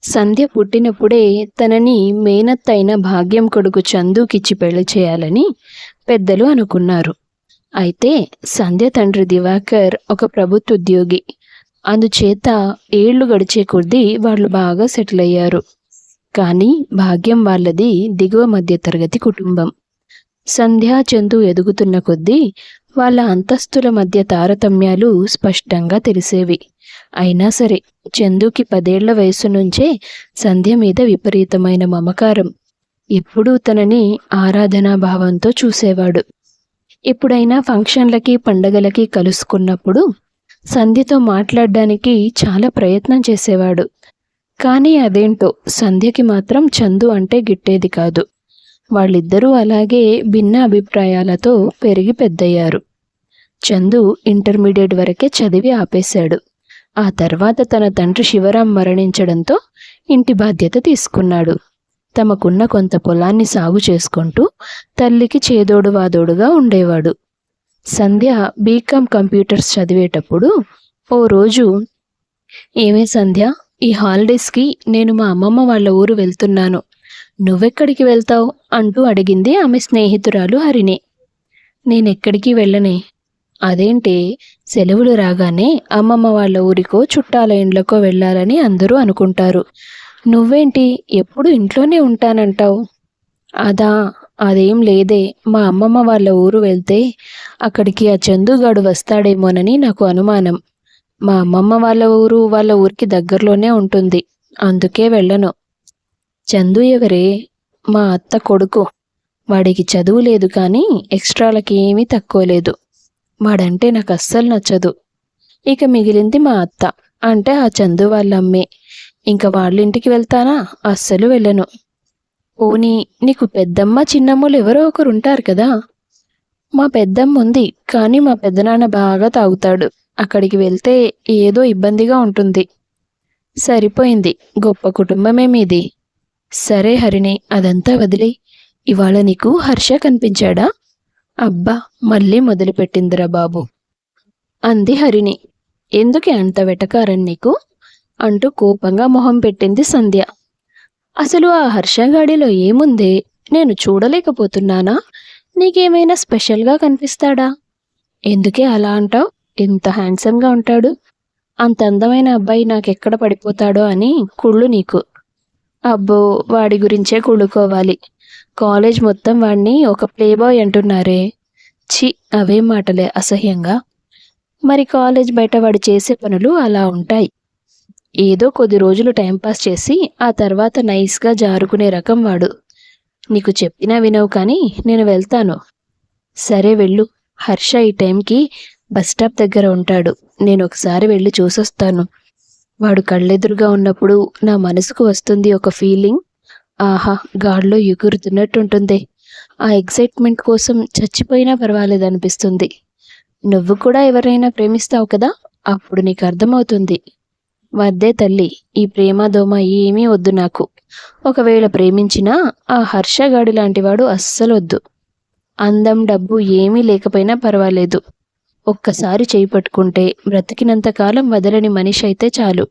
సంధ్య పుట్టినప్పుడే తనని మేనత్తైన భాగ్యం కొడుకు చందుకిచ్చి పెళ్లి చేయాలని పెద్దలు అనుకున్నారు. అయితే సంధ్య తండ్రి దివాకర్ ఒక ప్రభుత్వ ఉద్యోగి. అందుచేత ఏళ్లు గడిచే కొద్దీ వాళ్ళు బాగా సెటిల్ అయ్యారు. కానీ భాగ్యం వాళ్ళది దిగువ మధ్య తరగతి కుటుంబం. సంధ్య చందు ఎదుగుతున్న కొద్దీ వాళ్ళ అంతస్తుల మధ్య తారతమ్యాలు స్పష్టంగా తెలిసేవి. అయినా సరే చందుకి 10 ఏళ్ల వయసు నుంచే సంధ్య మీద విపరీతమైన మమకారం. ఎప్పుడూ తనని ఆరాధనా భావంతో చూసేవాడు. ఎప్పుడైనా ఫంక్షన్లకి పండగలకి కలుసుకున్నప్పుడు సంధ్యతో మాట్లాడడానికి చాలా ప్రయత్నం చేసేవాడు. కానీ అదేంటో సంధ్యకి మాత్రం చందు అంటే గిట్టేది కాదు. వాళ్ళిద్దరూ అలాగే భిన్న అభిప్రాయాలతో పెరిగి పెద్దయ్యారు. చందు ఇంటర్మీడియట్ వరకే చదివి ఆపేశాడు. ఆ తర్వాత తన తండ్రి శివరాం మరణించడంతో ఇంటి బాధ్యత తీసుకున్నాడు. తమకున్న కొంత పొలాన్ని సాగు చేసుకుంటూ తల్లికి చేదోడు వాదోడుగా ఉండేవాడు. సంధ్య బీకామ్ కంప్యూటర్స్ చదివేటప్పుడు ఓ రోజు, ఏమే సంధ్య, ఈ హాలిడేస్కి నేను మా అమ్మమ్మ వాళ్ళ ఊరు వెళ్తున్నాను, నువ్వెక్కడికి వెళ్తావు అంటూ అడిగింది ఆమె స్నేహితురాలు హరిణి. నేనెక్కడికి వెళ్ళనే. అదేంటే, సెలవులు రాగానే అమ్మమ్మ వాళ్ళ ఊరికో చుట్టాల ఇండ్లకో వెళ్ళాలని అందరూ అనుకుంటారు. నువ్వేంటి ఎప్పుడు ఇంట్లోనే ఉంటానంటావు? అదేం లేదే, మా అమ్మమ్మ వాళ్ళ ఊరు వెళ్తే అక్కడికి ఆ చందుగాడు వస్తాడేమోనని నాకు అనుమానం. మా అమ్మమ్మ వాళ్ళ ఊరికి దగ్గరలోనే ఉంటుంది, అందుకే వెళ్ళను. చందు ఎవరే? మా అత్త కొడుకు. వాడికి చదువు లేదు కానీ ఎక్స్ట్రాలకి ఏమీ తక్కువ లేదు. వాడంటే నాకు అస్సలు నచ్చదు. ఇక మిగిలింది మా అత్త, అంటే ఆ చందు వాళ్ళ అమ్మే. ఇంకా వాళ్ళింటికి వెళ్తానా? అస్సలు వెళ్ళను. పోనీ నీకు పెద్దమ్మ చిన్నమ్మలు ఎవరో ఒకరు ఉంటారు కదా. మా పెద్దమ్మ ఉంది, కానీ మా పెద్దనాన్న బాగా తాగుతాడు. అక్కడికి వెళ్తే ఏదో ఇబ్బందిగా ఉంటుంది. సరిపోయింది, గొప్ప కుటుంబమే మీది. సరే హరిణి, అదంతా వదిలే. ఇవాళ నీకు హర్ష కనిపించాడా? అబ్బా, మళ్ళీ మొదలుపెట్టిందిరా బాబు అంది హరిణి. ఎందుకే అంత వెటకారం నీకు అంటూ కోపంగా మొహం పెట్టింది సంధ్య. అసలు ఆ హర్షగాడిలో ఏముందే? నేను చూడలేకపోతున్నానా? నీకేమైనా స్పెషల్గా కనిపిస్తాడా? ఎందుకే అలా అంటావు? ఎంత హ్యాండ్సమ్గా ఉంటాడు. అంత అందమైన అబ్బాయి నాకెక్కడ పడిపోతాడో అని కుళ్ళు నీకు. అబ్బో, వాడి గురించే కుళ్ళుకోవాలి. కాలేజ్ మొత్తం వాడిని ఒక ప్లేబాయ్ అంటున్నారే. ఛీ, అవేం మాటలే, అసహ్యంగా. మరి కాలేజ్ బయట వాడు చేసే పనులు అలా ఉంటాయి. ఏదో కొద్ది రోజులు టైంపాస్ చేసి ఆ తర్వాత నైస్గా జారుకునే రకం వాడు. నీకు చెప్పినా వినవు, కానీ నేను వెళ్తాను. సరే వెళ్ళు. హర్ష ఈ టైంకి బస్ స్టాప్ దగ్గర ఉంటాడు. నేను ఒకసారి వెళ్ళి చూసొస్తాను. వాడు కళ్ళెదురుగా ఉన్నప్పుడు నా మనసుకు వస్తుంది ఒక ఫీలింగ్. ఆహా, గాల్లో ఎగురుతున్నట్టుంటుంది. ఆ ఎగ్జైట్మెంట్ కోసం చచ్చిపోయినా పర్వాలేదనిపిస్తుంది. నువ్వు కూడా ఎవరైనా ప్రేమిస్తావు కదా, అప్పుడు నీకు అర్థమవుతుంది. వద్దే తల్లి, ఈ ప్రేమ దోమ ఏమీ వద్దు నాకు. ఒకవేళ ప్రేమించినా ఆ హర్షగాడి లాంటివాడు అస్సలు వద్దు. అందం డబ్బు ఏమీ లేకపోయినా పర్వాలేదు. ఒక్కసారి చేయి పట్టుకుంటే బ్రతికినంతకాలం వదలని మనిషి అయితే చాలు.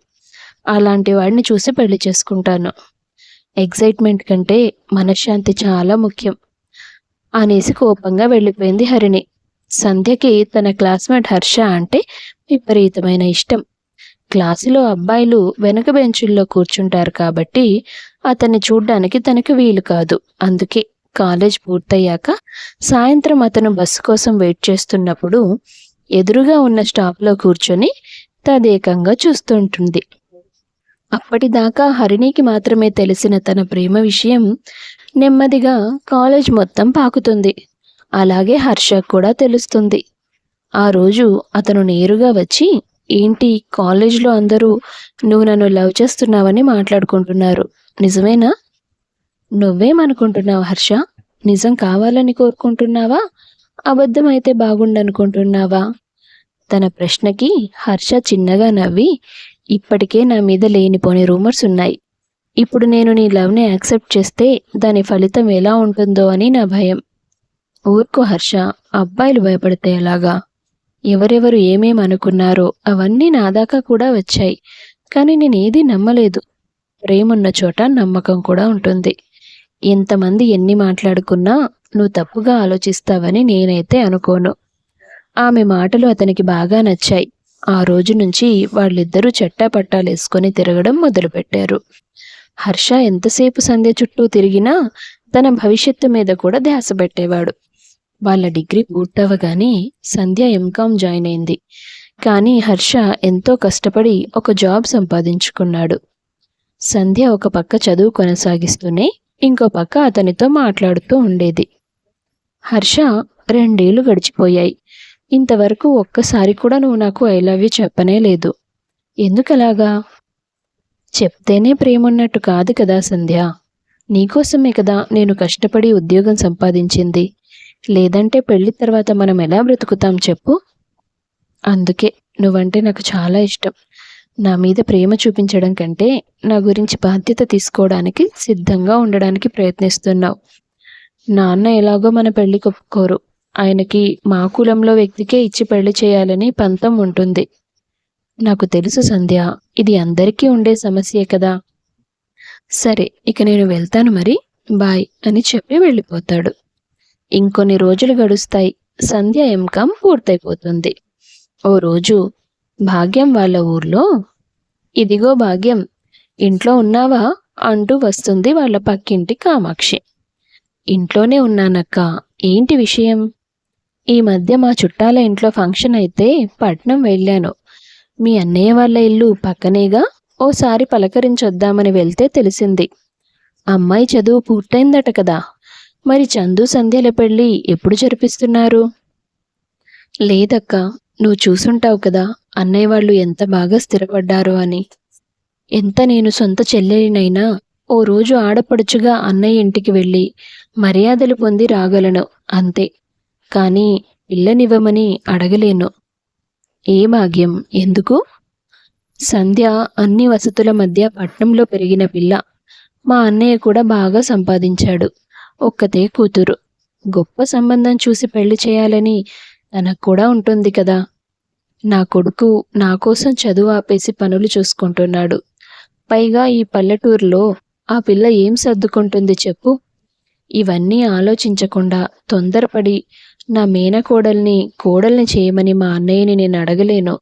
అలాంటి వాడిని చూసి పెళ్లి చేసుకుంటాను. ఎగ్జైట్మెంట్ కంటే మనశ్శాంతి చాలా ముఖ్యం అనేసి కోపంగా వెళ్ళిపోయింది హరిణి. సంధ్యకి తన క్లాస్మేట్ హర్ష అంటే విపరీతమైన ఇష్టం. క్లాసులో అబ్బాయిలు వెనక బెంచుల్లో కూర్చుంటారు కాబట్టి అతన్ని చూడ్డానికి తనకు వీలు కాదు. అందుకే కాలేజ్ పూర్తయ్యాక సాయంత్రం అతను బస్సు కోసం వెయిట్ చేస్తున్నప్పుడు ఎదురుగా ఉన్న స్టాప్లో కూర్చొని తదేకంగా చూస్తుంటుంది. అప్పటిదాకా హరిణికి మాత్రమే తెలిసిన తన ప్రేమ విషయం నెమ్మదిగా కాలేజ్ మొత్తం పాకుతుంది. అలాగే హర్ష కూడా తెలుస్తుంది. ఆ రోజు అతను నేరుగా వచ్చి, ఏంటి కాలేజ్లో అందరూ నువ్వు నన్ను లవ్ చేస్తున్నావని మాట్లాడుకుంటున్నారు, నిజమేనా? నువ్వేమనుకుంటున్నావు హర్ష? నిజం కావాలని కోరుకుంటున్నావా, అబద్ధమైతే బాగుండనుకుంటున్నావా? తన ప్రశ్నకి హర్ష చిన్నగా నవ్వి, ఇప్పటికే నా మీద లేనిపోని రూమర్స్ ఉన్నాయి. ఇప్పుడు నేను నీ లవ్ని యాక్సెప్ట్ చేస్తే దాని ఫలితం ఎలా ఉంటుందో అని నా భయం. ఊరుకో హర్ష, అబ్బాయిలు భయపడితే ఎలాగా? ఎవరెవరు ఏమేమనుకున్నారో అవన్నీ నా దాకా కూడా వచ్చాయి, కానీ నేనేది నమ్మలేదు. ప్రేమున్న చోట నమ్మకం కూడా ఉంటుంది. ఇంతమంది ఎన్ని మాట్లాడుకున్నా నువ్వు తప్పుగా ఆలోచిస్తావని నేనైతే అనుకోను. ఆమె మాటలు అతనికి బాగా నచ్చాయి. ఆ రోజు నుంచి వాళ్ళిద్దరూ చట్టాపట్టాలేసుకొని తిరగడం మొదలుపెట్టారు. హర్ష ఎంతసేపు సంధ్య చుట్టూ తిరిగినా తన భవిష్యత్తు మీద కూడా ధ్యాస పెట్టేవాడు. వాళ్ళ డిగ్రీ పూర్తవగానే సంధ్య ఎంకామ్ జాయిన్ అయింది. కానీ హర్ష ఎంతో కష్టపడి ఒక జాబ్ సంపాదించుకున్నాడు. సంధ్య ఒక పక్క చదువు కొనసాగిస్తూనే ఇంకో పక్క అతనితో మాట్లాడుతూ ఉండేది. హర్ష 2 ఏళ్లు గడిచిపోయాయి. ఇంతవరకు ఒక్కసారి కూడా నువ్వు నాకు ఐ లవ్ యూ చెప్పనే లేదు. ఎందుకలాగా? చెప్తేనే ప్రేమున్నట్టు కాదు కదా సంధ్య. నీకోసమే కదా నేను కష్టపడి ఉద్యోగం సంపాదించింది. లేదంటే పెళ్లి తర్వాత మనం ఎలా బ్రతుకుతాం చెప్పు? అందుకే నువ్వంటే నాకు చాలా ఇష్టం. నా మీద ప్రేమ చూపించడం కంటే నా గురించి బాధ్యత తీసుకోవడానికి సిద్ధంగా ఉండడానికి ప్రయత్నిస్తున్నావు. నాన్న ఎలాగో మన పెళ్లి ఒప్పుకోరు. ఆయనకి మా కులంలో వ్యక్తికే ఇచ్చి పెళ్లి చేయాలని పంతం ఉంటుంది. నాకు తెలుసు సంధ్య, ఇది అందరికీ ఉండే సమస్యే కదా. సరే, ఇక నేను వెళ్తాను మరి, బాయ్ అని చెప్పి వెళ్ళిపోతాడు. ఇంకొన్ని రోజులు గడుస్తాయి. సంధ్య ఎంకామ్ పూర్తయిపోతుంది. ఓ రోజు భాగ్యం వాళ్ళ ఊర్లో, ఇదిగో భాగ్యం, ఇంట్లో ఉన్నావా అంటూ వస్తుంది వాళ్ళ పక్కింటి కామాక్షి. ఇంట్లోనే ఉన్నానక్క, ఏంటి విషయం? ఈ మధ్య మా చుట్టాల ఇంట్లో ఫంక్షన్ అయితే పట్నం వెళ్ళాను. మీ అన్నయ్య వాళ్ళ ఇల్లు పక్కనేగా, ఓసారి పలకరించొద్దామని వెళ్తే తెలిసింది అమ్మాయి చదువు పూర్తయిందట కదా. మరి చందు సంధ్యల పెళ్ళి ఎప్పుడు జరిపిస్తున్నారు? లేదక్క, నువ్వు చూసుంటావు కదా అన్నయ్య వాళ్ళు ఎంత బాగా స్థిరపడ్డారో అని. ఎంత నేను సొంత చెల్లెలినైనా ఓ రోజు ఆడపడుచుగా అన్నయ్య ఇంటికి వెళ్ళి మర్యాదలు పొంది రాగలను అంతే, కానీ పిల్లనివ్వమని అడగలేను. ఏ భాగ్యం, ఎందుకు? సంధ్య అన్ని వసతుల మధ్య పట్నంలో పెరిగిన పిల్ల. మా అన్నయ్య కూడా బాగా సంపాదించాడు. ఒక్కతే కూతురు. గొప్ప సంబంధం చూసి పెళ్లి చేయాలని తనకు కూడా ఉంటుంది కదా. నా కొడుకు నా కోసం చదువు ఆపేసి పనులు చూసుకుంటున్నాడు. పైగా ఈ పల్లెటూరులో ఆ పిల్ల ఏం సర్దుకుంటుంది చెప్పు? ఇవన్నీ ఆలోచించకుండా తొందరపడి నా కోడల్ని చేయమని మా అన్నయ్యని నేను అడగలేను.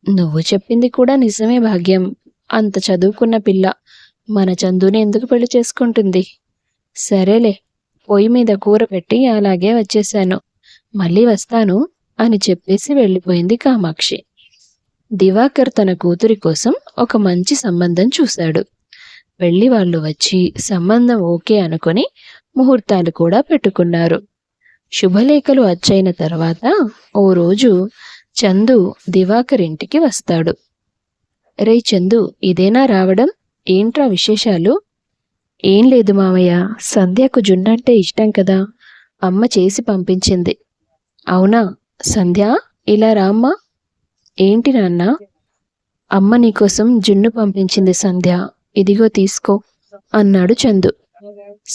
నువ్వు చెప్పింది కూడా నిజమే భాగ్యం. అంత చదువుకున్న పిల్ల మన చందుని ఎందుకు పెళ్లి చేసుకుంటుంది? సరేలే, పొయ్యి మీద కూర పెట్టి అలాగే వచ్చేశాను, మళ్ళీ వస్తాను అని చెప్పేసి వెళ్ళిపోయింది కామాక్షి. దివాకర్ తన కూతురి కోసం ఒక మంచి సంబంధం చూశాడు. పెళ్లి వాళ్ళు వచ్చి సంబంధం ఓకే అనుకొని ముహూర్తాలు కూడా పెట్టుకున్నారు. శుభలేఖలు అచ్చైన తర్వాత ఓ రోజు చందు దివాకర్ ఇంటికి వస్తాడు. రే చందు, ఇదేనా రావడం? ఏంట్రా విశేషాలు? ఏం లేదు మామయ్య, సంధ్యకు జున్నంటే ఇష్టం కదా, అమ్మ చేసి పంపించింది. అవునా సంధ్య, ఇలా రామ్మా. ఏంటి నాన్న? అమ్మ నీకోసం జున్ను పంపించింది సంధ్య, ఇదిగో తీసుకో అన్నాడు చందు.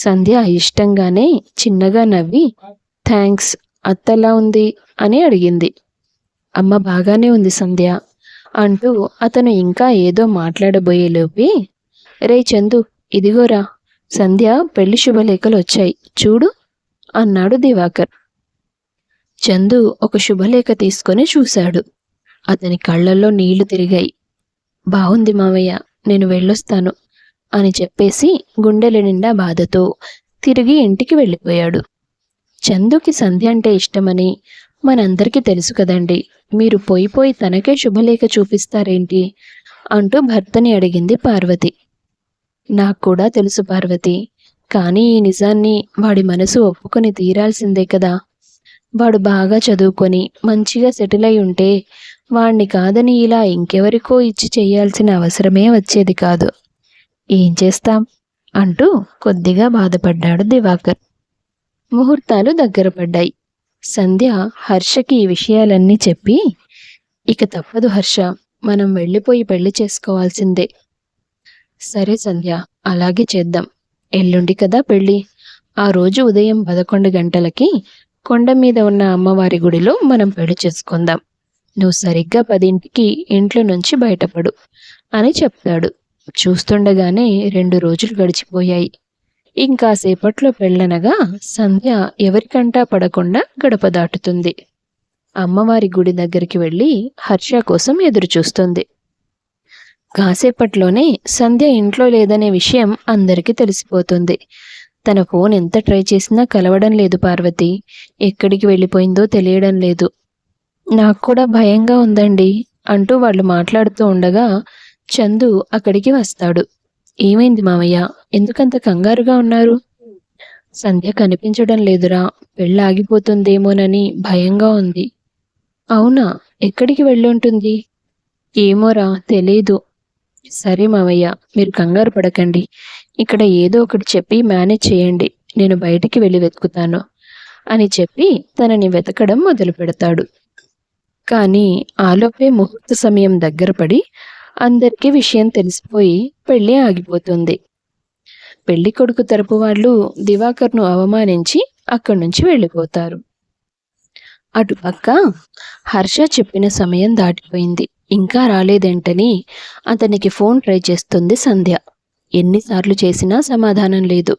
సంధ్య ఇష్టంగానే చిన్నగా నవ్వి థ్యాంక్స్, అత్తలా ఉంది అని అడిగింది. అమ్మ బాగానే ఉంది సంధ్య అంటూ అతను ఇంకా ఏదో మాట్లాడబోయేలోపే, రే చందు, ఇదిగోరా సంధ్య పెళ్లి శుభలేఖలు వచ్చాయి చూడు అన్నాడు దివాకర్. చందు ఒక శుభలేఖ తీసుకొని చూశాడు. అతని కళ్ళల్లో నీళ్లు తిరిగాయి. బావుంది మావయ్య, నేను వెళ్ళొస్తాను అని చెప్పేసి గుండెల నిండా బాధతో తిరిగి ఇంటికి వెళ్ళిపోయాడు. చందుకి సంధ్య అంటే ఇష్టమని మనందరికీ తెలుసు కదండి, మీరు పోయి తనకే శుభలేఖ చూపిస్తారేంటి అంటూ భర్తని అడిగింది పార్వతి. నాకు కూడా తెలుసు పార్వతి, కానీ ఈ నిజాన్ని వాడి మనసు ఒప్పుకొని తీరాల్సిందే కదా. వాడు బాగా చదువుకొని మంచిగా సెటిల్ అయి ఉంటే వాణ్ణి కాదని ఇలా ఇంకెవరికో ఇచ్చి చేయాల్సిన అవసరమే వచ్చేది కాదు. ఏం చేస్తాం అంటూ కొద్దిగా బాధపడ్డాడు దివాకర్. ముహూర్తాలు దగ్గర పడ్డాయి. సంధ్య హర్షకి ఈ విషయాలన్నీ చెప్పి, ఇక తప్పదు హర్ష, మనం వెళ్ళిపోయి పెళ్లి చేసుకోవాల్సిందే. సరే సంధ్య, అలాగే చేద్దాం. ఎల్లుండి కదా పెళ్ళి. ఆ రోజు ఉదయం 11 గంటలకి కొండ మీద ఉన్న అమ్మవారి గుడిలో మనం పెళ్లి చేసుకుందాం. నువ్వు సరిగ్గా 10ంటికి ఇంట్లో నుంచి బయటపడు అని చెప్తాడు. చూస్తుండగానే 2 రోజులు గడిచిపోయాయి. ఇంకాసేపట్లో పెళ్ళనగా సంధ్య ఎవరికంటా పడకుండా గడప దాటుతుంది. అమ్మవారి గుడి దగ్గరికి వెళ్ళి హర్ష కోసం ఎదురుచూస్తుంది. కాసేపట్లోనే సంధ్య ఇంట్లో లేదనే విషయం అందరికీ తెలిసిపోతుంది. తన ఫోన్ ఎంత ట్రై చేసినా కలవడం లేదు పార్వతి. ఎక్కడికి వెళ్ళిపోయిందో తెలియడం లేదు. నాకు కూడా భయంగా ఉందండి అంటూ వాళ్ళు మాట్లాడుతూ ఉండగా చందు అక్కడికి వస్తాడు. ఏమైంది మావయ్య, ఎందుకంత కంగారుగా ఉన్నారు? సంధ్య కనిపించడం లేదురా, పెళ్ళి ఆగిపోతుందేమోనని భయంగా ఉంది. అవునా, ఎక్కడికి వెళ్ళుంటుంది? ఏమోరా, తెలీదు. సరే మావయ్య, మీరు కంగారు పడకండి. ఇక్కడ ఏదో ఒకటి చెప్పి మేనేజ్ చేయండి, నేను బయటికి వెళ్ళి వెతుకుతాను అని చెప్పి తనని వెతకడం మొదలు పెడతాడు. కానీ ఆలోపే ముహూర్త సమయం దగ్గర పడి అందరికీ విషయం తెలిసిపోయి పెళ్ళి ఆగిపోతుంది. పెళ్లి కొడుకు తరపు వాళ్ళు దివాకర్ను అవమానించి అక్కడి నుంచి వెళ్ళిపోతారు. అటుపక్క హర్ష చెప్పిన సమయం దాటిపోయింది. ఇంకా రాలేదేంటని అతనికి ఫోన్ ట్రై చేస్తుంది సంధ్య. ఎన్నిసార్లు చేసినా సమాధానం లేదు.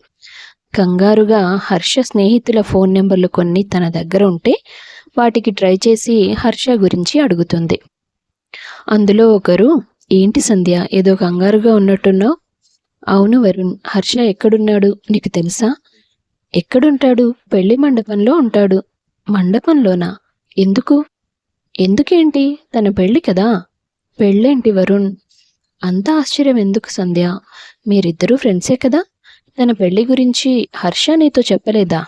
కంగారుగా హర్ష స్నేహితుల ఫోన్ నెంబర్లు కొన్ని తన దగ్గర ఉంటే వాటికి ట్రై చేసి హర్ష గురించి అడుగుతుంది. అందులో ఒకరు, ఏంటి సంధ్య, ఏదో కంగారుగా ఉన్నట్టున్నావు? అవును వరుణ్, హర్ష ఎక్కడున్నాడు నీకు తెలుసా? ఎక్కడుంటాడు? పెళ్లి మండపంలో ఉంటాడు. మండపంలోనా? ఎందుకు? ఎందుకేంటి, తన పెళ్ళి కదా. పెళ్ళేంటి వరుణ్? అంత ఆశ్చర్యం ఎందుకు సంధ్య, మీరిద్దరూ ఫ్రెండ్సే కదా. తన పెళ్లి గురించి హర్ష నీతో చెప్పలేదా?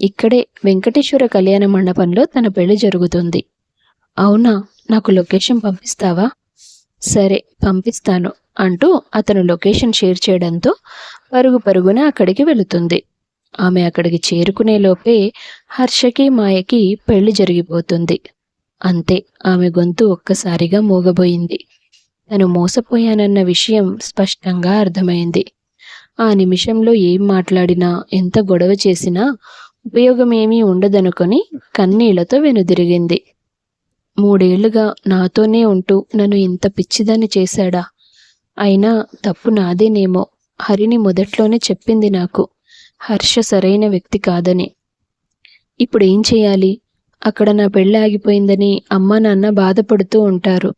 ఇక్కడే వెంకటేశ్వర కళ్యాణ మండపంలో తన పెళ్లి జరుగుతుంది. అవునా, నాకు లొకేషన్ పంపిస్తావా? సరే పంపిస్తాను అంటూ అతను లొకేషన్ షేర్ చేయడంతో పరుగు పరుగున అక్కడికి వెళుతుంది. ఆమె అక్కడికి చేరుకునే లోపే హర్షకి మాయకి పెళ్లి జరిగిపోతుంది. అంతే, ఆమె గొంతు ఒక్కసారిగా మూగబోయింది. తను మోసపోయానన్న విషయం స్పష్టంగా అర్థమైంది. ఆ నిమిషంలో ఏం మాట్లాడినా ఎంత గొడవ చేసినా ఉపయోగమేమీ ఉండదనుకొని కన్నీళ్లతో వెనుదిరిగింది. 3 ఏళ్లుగా నాతోనే ఉంటూ నన్ను ఇంత పిచ్చిదాన్ని చేశాడా? అయినా తప్పు నాదేనేమో. హరిని మొదట్లోనే చెప్పింది నాకు, హర్ష సరైన వ్యక్తి కాదని. ఇప్పుడు ఏం చేయాలి? అక్కడ నా పెళ్ళి ఆగిపోయిందని అమ్మా నాన్న బాధపడుతూ ఉంటారు.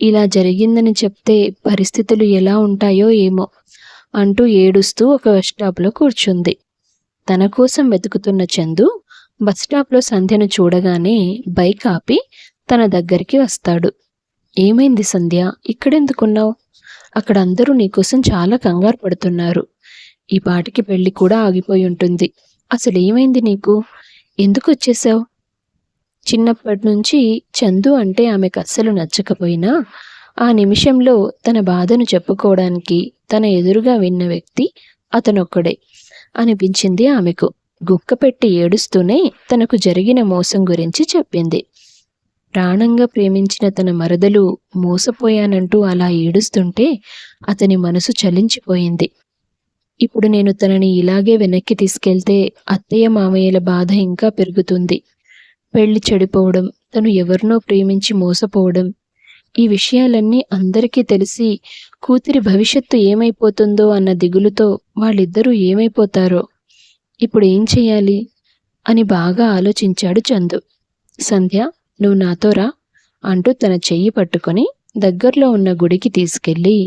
ఇలా జరిగిందని చెప్తే పరిస్థితులు ఎలా ఉంటాయో ఏమో అంటూ ఏడుస్తూ ఒక బస్టాప్లో కూర్చుంది. తన కోసం వెతుకుతున్న చందు బస్టాప్లో సంధ్యను చూడగానే బైక్ ఆపి తన దగ్గరికి వస్తాడు. ఏమైంది సంధ్య, ఇక్కడెందుకున్నావు? అక్కడ అందరూ నీకోసం చాలా కంగారు పడుతున్నారు. ఈ పాటికి పెళ్లి కూడా ఆగిపోయి ఉంటుంది. అసలు ఏమైంది నీకు? ఎందుకు వచ్చేసావు? చిన్నప్పటి నుంచి చందు అంటే ఆమెకు అస్సలు నచ్చకపోయినా ఆ నిమిషంలో తన బాధను చెప్పుకోవడానికి తన ఎదురుగా విన్న వ్యక్తి అతనొక్కడే అనిపించింది ఆమెకు. గుక్కపెట్టి ఏడుస్తూనే తనకు జరిగిన మోసం గురించి చెప్పింది. ప్రాణంగా ప్రేమించిన తన మరదలు మోసపోయానంటూ అలా ఏడుస్తుంటే అతని మనసు చలించిపోయింది. ఇప్పుడు నేను తనని ఇలాగే వెనక్కి తీసుకెళ్తే అత్తయ్య మామయ్యల బాధ ఇంకా పెరుగుతుంది. పెళ్లి చెడిపోవడం, తను ఎవరినో ప్రేమించి మోసపోవడం, ఈ విషయాలన్నీ అందరికీ తెలిసి కూతురి భవిష్యత్తు ఏమైపోతుందో అన్న దిగులుతో వాళ్ళిద్దరూ ఏమైపోతారో. ఇప్పుడు ఏం చెయ్యాలి అని బాగా ఆలోచించాడు చందు. సంధ్య, నువ్వు నాతో రా అంటూ తన చెయ్యి పట్టుకొని దగ్గరలో ఉన్న గుడికి తీసుకెళ్ళి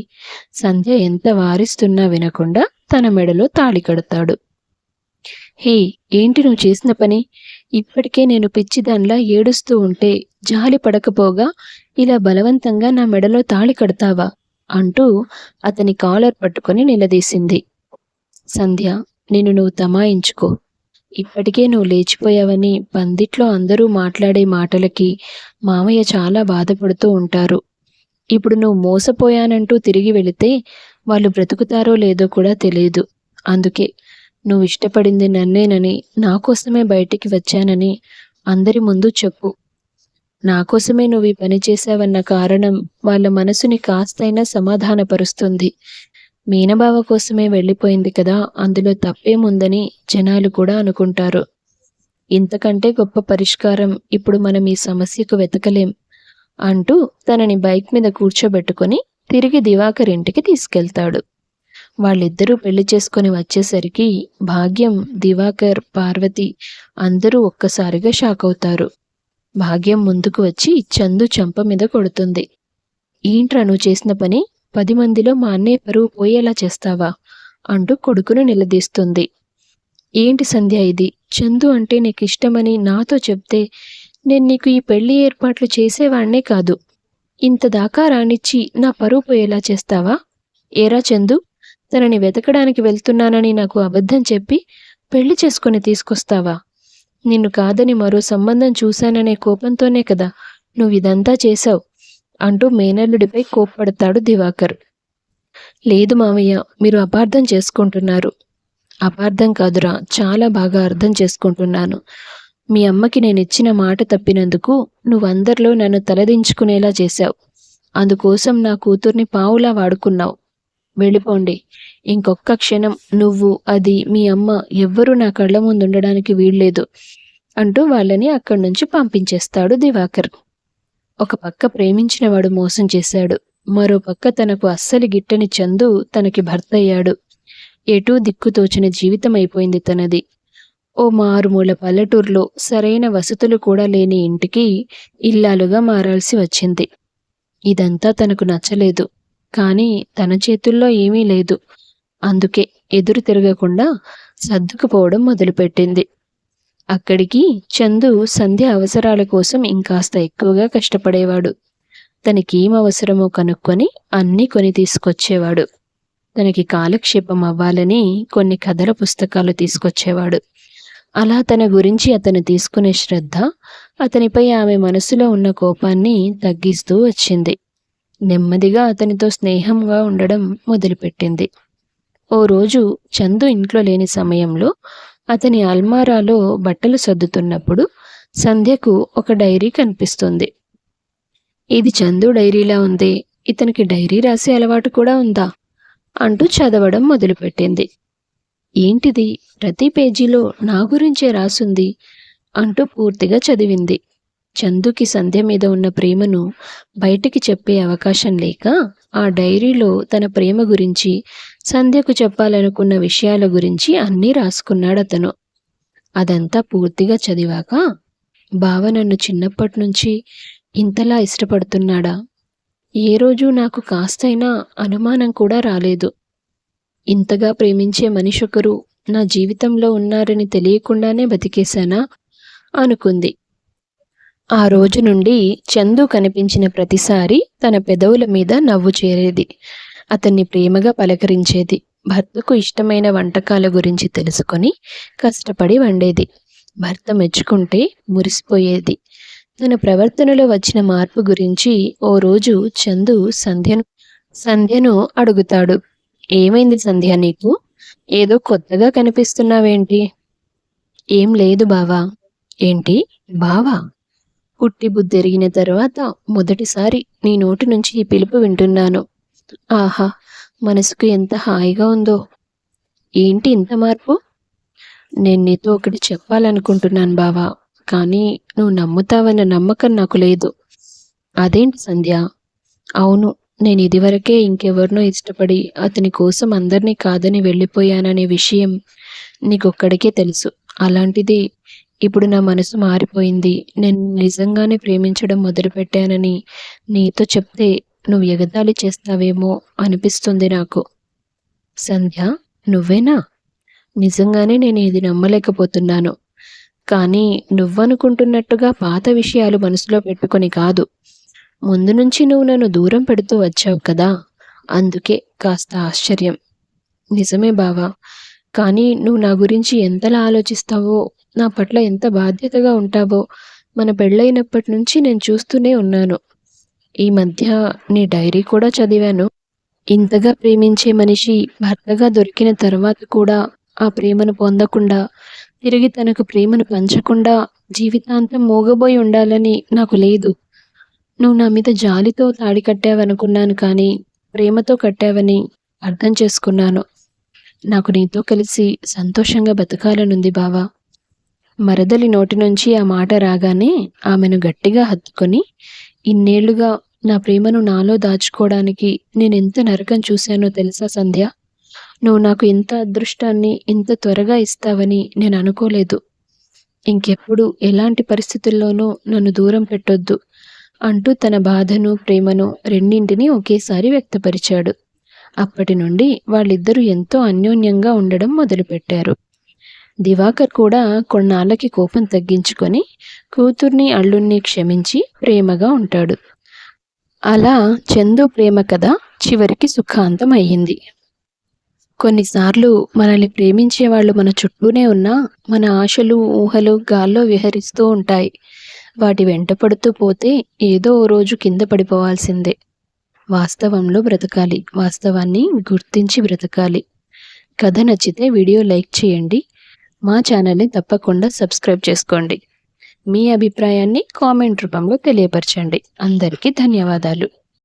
సంధ్య ఎంత వారిస్తున్నా వినకుండా తన మెడలో తాళి కడతాడు. హే, ఏంటి నువ్వు చేసిన పని? ఇప్పటికే నేను పిచ్చిదాన్లా ఏడుస్తూ ఉంటే జాలి పడకపోగా ఇలా బలవంతంగా నా మెడలో తాళి కడతావా అంటూ అతని కాలర్ పట్టుకొని నిలదీసింది. సంధ్య, నువ్వు తమాయించుకో. ఇప్పటికే నువ్వు లేచిపోయావని పందిట్లో అందరూ మాట్లాడే మాటలకి మామయ్య చాలా బాధపడుతూ ఉంటారు. ఇప్పుడు నువ్వు మోసపోయానంటూ తిరిగి వెళితే వాళ్ళు బ్రతుకుతారో లేదో కూడా తెలియదు. అందుకే నువ్వు ఇష్టపడింది నన్నేనని, నా కోసమే బయటికి వచ్చానని అందరి ముందు చెప్పు. నా కోసమే నువ్వు ఈ పని చేశావన్న కారణం వాళ్ళ మనసుని కాస్తైనా సమాధానపరుస్తుంది. మీనబావ కోసమే వెళ్ళిపోయింది కదా, అందులో తప్పేముందని జనాలు కూడా అనుకుంటారు. ఇంతకంటే గొప్ప పరిష్కారం ఇప్పుడు మనం ఈ సమస్యకు వెతకలేం అంటూ తనని బైక్ మీద కూర్చోబెట్టుకొని తిరిగి దివాకర్ ఇంటికి తీసుకెళ్తాడు. వాళ్ళిద్దరూ పెళ్లి చేసుకొని వచ్చేసరికి భాగ్యం, దివాకర్, పార్వతి అందరూ ఒక్కసారిగా షాక్ అవుతారు. భాగ్యం ముందుకు వచ్చి చందు చెంప మీద కొడుతుంది. ఏంట్రా నువ్వు చేసిన పని? 10 మందిలో మా అన్నయ్య పరువు పోయేలా చేస్తావా అంటూ కొడుకును నిలదీస్తుంది. ఏంటి సంధ్య ఇది? చందు అంటే నీకు ఇష్టమని నాతో చెప్తే నేను నీకు ఈ పెళ్లి ఏర్పాట్లు చేసేవాణ్ణే కాదు. ఇంత దాకా రానిచ్చి నా పరువు పోయేలా చేస్తావా? ఏరా చందు, తనని వెతకడానికి వెళ్తున్నానని నాకు అబద్ధం చెప్పి పెళ్లి చేసుకుని తీసుకొస్తావా? నిన్ను కాదని మరో సంబంధం చూశాననే కోపంతోనే కదా నువ్వు ఇదంతా చేశావు అంటూ మేనల్లుడిపై కోప్పడతాడు దివాకర్. లేదు మావయ్య, మీరు అపార్థం చేసుకుంటున్నారు. అపార్థం కాదురా, చాలా బాగా అర్థం చేసుకుంటున్నాను. మీ అమ్మకి నేను ఇచ్చిన మాట తప్పినందుకు నువ్వందరిలో నన్ను తలదించుకునేలా చేశావు. అందుకోసం నా కూతుర్ని పావులా వాడుకున్నావు. వెళ్ళిపోండి. ఇంకొక్క క్షణం నువ్వు, అది, మీ అమ్మ ఎవ్వరూ నా కళ్ళ ముందు ఉండడానికి వీల్లేదు అంటూ వాళ్ళని అక్కడి నుంచి పంపించేస్తాడు దివాకర్. ఒక పక్క ప్రేమించినవాడు మోసం చేశాడు, మరో పక్క తనకు అస్సలు గిట్టని చందు తనకి భర్త అయ్యాడు. ఎటూ దిక్కుతోచిన జీవితం అయిపోయింది తనది. ఓ మారుమూల పల్లెటూరులో సరైన వసతులు కూడా లేని ఇంటికి ఇల్లాలుగా మారాల్సి వచ్చింది. ఇదంతా తనకు నచ్చలేదు, కానీ తన చేతుల్లో ఏమీ లేదు. అందుకే ఎదురు తిరగకుండా సర్దుకుపోవడం మొదలుపెట్టింది. అక్కడికి చందు సంధ్య అవసరాల కోసం ఇంకాస్త ఎక్కువగా కష్టపడేవాడు. తనకేం అవసరమో కనుక్కొని అన్నీ కొని తీసుకొచ్చేవాడు. తనకి కాలక్షేపం అవ్వాలని కొన్ని కథల పుస్తకాలు తీసుకొచ్చేవాడు. అలా తన గురించి అతను తీసుకునే శ్రద్ధ అతనిపై ఆమె మనసులో ఉన్న కోపాన్ని తగ్గిస్తూ వచ్చింది. నెమ్మదిగా అతనితో స్నేహంగా ఉండడం మొదలుపెట్టింది. ఓ రోజు చందు ఇంట్లో లేని సమయంలో అతని అల్మారాలో బట్టలు సర్దుతున్నప్పుడు సంధ్యకు ఒక డైరీ కనిపిస్తుంది. ఇది చందు డైరీలా ఉంది, ఇతనికి డైరీ రాసే అలవాటు కూడా ఉందా అంటూ చదవడం మొదలుపెట్టింది. ఏంటిది, ప్రతి పేజీలో నా గురించే రాసుంది అంటూ పూర్తిగా చదివింది. చందుకి సంధ్య మీద ఉన్న ప్రేమను బయటికి చెప్పే అవకాశం లేక ఆ డైరీలో తన ప్రేమ గురించి, సంధ్యకు చెప్పాలనుకున్న విషయాల గురించి అన్నీ రాసుకున్నాడు అతను. అదంతా పూర్తిగా చదివాక, బావ నన్ను చిన్నప్పటి నుంచి ఇంతలా ఇష్టపడుతున్నాడా? ఏ రోజు నాకు కాస్తైనా అనుమానం కూడా రాలేదు. ఇంతగా ప్రేమించే మనిషొకరు నా జీవితంలో ఉన్నారని తెలియకుండానే బతికేశానా అనుకుంది. ఆ రోజు నుండి చందు కనిపించిన ప్రతిసారి తన పెదవుల మీద నవ్వు చేరేది. అతన్ని ప్రేమగా పలకరించేది. భర్తకు ఇష్టమైన వంటకాల గురించి తెలుసుకొని కష్టపడి వండేది. భర్త మెచ్చుకుంటే మురిసిపోయేది. తన ప్రవర్తనలో వచ్చిన మార్పు గురించి ఓ రోజు చందు సంధ్యను అడుగుతాడు. ఏమైంది సంధ్య, నీకు ఏదో కొత్తగా కనిపిస్తున్నావేంటి? ఏం లేదు బావా. ఏంటి బావా? పుట్టి బుద్ధెరిగిన తర్వాత మొదటిసారి నీ నోటి నుంచి ఈ పిలుపు వింటున్నాను. ఆహా, మనసుకు ఎంత హాయిగా ఉందో. ఏంటి ఇంత మార్పు? నేను నీతో ఒకటి చెప్పాలనుకుంటున్నాను బావా, కానీ నువ్వు నమ్ముతావన్న నమ్మకం నాకు లేదు. అదేంటి సంధ్య? అవును, నేను ఇదివరకే ఇంకెవరినో ఇష్టపడి అతని కోసం అందరినీ కాదని వెళ్ళిపోయాననే విషయం నీకొక్కడికే తెలుసు. అలాంటిది ఇప్పుడు నా మనసు మారిపోయింది, నేను నిజంగానే ప్రేమించడం మొదలుపెట్టానని నీతో చెప్తే నువ్వు ఎగతాళి చేస్తావేమో అనిపిస్తుంది నాకు. సంధ్య, నువ్వేనా? నిజంగానే నేను ఇది నమ్మలేకపోతున్నాను. కానీ నువ్వనుకుంటున్నట్టుగా పాత విషయాలు మనసులో పెట్టుకొని కాదు. ముందు నుంచి నువ్వు నన్ను దూరం పెడుతూ వచ్చావు కదా, అందుకే కాస్త ఆశ్చర్యం. నిజమే బావా, కానీ నువ్వు నా గురించి ఎంతలా ఆలోచిస్తావో, నా పట్ల ఎంత బాధ్యతగా ఉంటావో మన పెళ్ళైనప్పటి నుంచి నేను చూస్తూనే ఉన్నాను. ఈ మధ్య నీ డైరీ కూడా చదివాను. ఇంతగా ప్రేమించే మనిషి భర్తగా దొరికిన తర్వాత కూడా ఆ ప్రేమను పొందకుండా, తిరిగి తనకు ప్రేమను పంచకుండా జీవితాంతం మోగబోయి ఉండాలని నాకు లేదు. నువ్వు నా మీద జాలితో తాడి కట్టావనుకున్నాను, కానీ ప్రేమతో కట్టావని అర్థం చేసుకున్నాను. నాకు నీతో కలిసి సంతోషంగా బతకాలనుంది బావా. మరదలి నోటి నుంచి ఆ మాట రాగానే ఆమెను గట్టిగా హత్తుకొని, ఇన్నేళ్లుగా నా ప్రేమను నాలో దాచుకోవడానికి నేనెంత నరకం చూశానో తెలుసా సంధ్య? నువ్వు నాకు ఇంత అదృష్టాన్ని ఇంత త్వరగా ఇస్తావని నేను అనుకోలేదు. ఇంకెప్పుడు ఎలాంటి పరిస్థితుల్లోనూ నన్ను దూరం పెట్టొద్దు అంటూ తన బాధను, ప్రేమను రెండింటినీ ఒకేసారి వ్యక్తపరిచాడు. అప్పటి నుండి వాళ్ళిద్దరూ ఎంతో అన్యోన్యంగా ఉండడం మొదలుపెట్టారు. దివాకర్ కూడా కొన్నాళ్ళకి కోపం తగ్గించుకొని కూతుర్ని, అల్లుణ్ణి క్షమించి ప్రేమగా ఉంటాడు. అలా చందు ప్రేమ కథ చివరికి సుఖాంతం అయ్యింది. కొన్నిసార్లు మనల్ని ప్రేమించే వాళ్ళు మన చుట్టూనే ఉన్నా మన ఆశలు, ఊహలు గాల్లో విహరిస్తూ ఉంటాయి. వాటి వెంట పడుతూ పోతే ఏదో ఓ రోజు కింద పడిపోవాల్సిందే. వాస్తవంలో బ్రతకాలి, వాస్తవాన్ని గుర్తించి బ్రతకాలి. కథ నచ్చితే వీడియో లైక్ చేయండి. మా ఛానల్ని తప్పకుండా సబ్స్క్రైబ్ చేసుకోండి. మీ అభిప్రాయాన్ని కామెంట్ రూపంలో తెలియపరచండి. అందరికీ ధన్యవాదాలు.